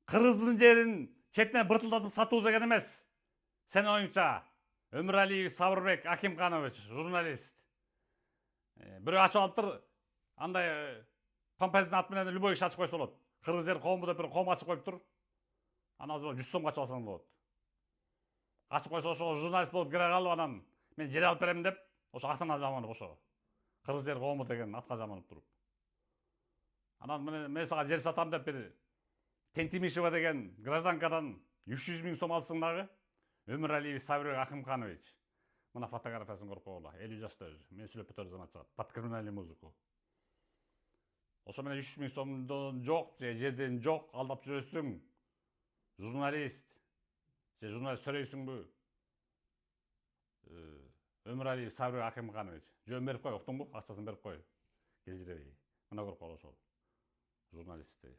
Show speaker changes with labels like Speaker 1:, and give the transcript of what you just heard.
Speaker 1: Кыргыздын жерин четинен быртылдатып сатуу деген эмес. Сенин оюңча Өмүралиев Сабырбек Акимханович, журналист. Бирөө ачып алыптыр, андай композиттин аты менен любой киши ачып койсо болот. Кыргыз жер коому деп бир ком ачып коюптур. Анан азыр 100 сомго ачып алсаң болот. Ачып койсо ошого журналист болуп кире калып, анан мен жер алып берем деп, ошо атына жаманып ошо. Кыргыз жер коому деген атка жаманып туруп. Анан мен сага жер сатам деп бир Тентимишева деген гражданкадан 300 000 сом алыпсың дагы. Өмүралиев Сабырбек Акимханович. Мына фотографиясын көрүп койгула. 50 жашта өзү. Мен сүйлөп кетер zaman чыгат. Под криминальный музыку. Ошо менен 300 000 сомдон жок, же жерден жок, алдап жүрөсүң. Журналист. Же журналист сөрөйсүңбү? Өмүралиев Сабырбек Акимханович. Жөн берип кой, уктуңбу? Акчасын берип кой. Келжиребей. Мына көрүп кой ошол. Журналистти.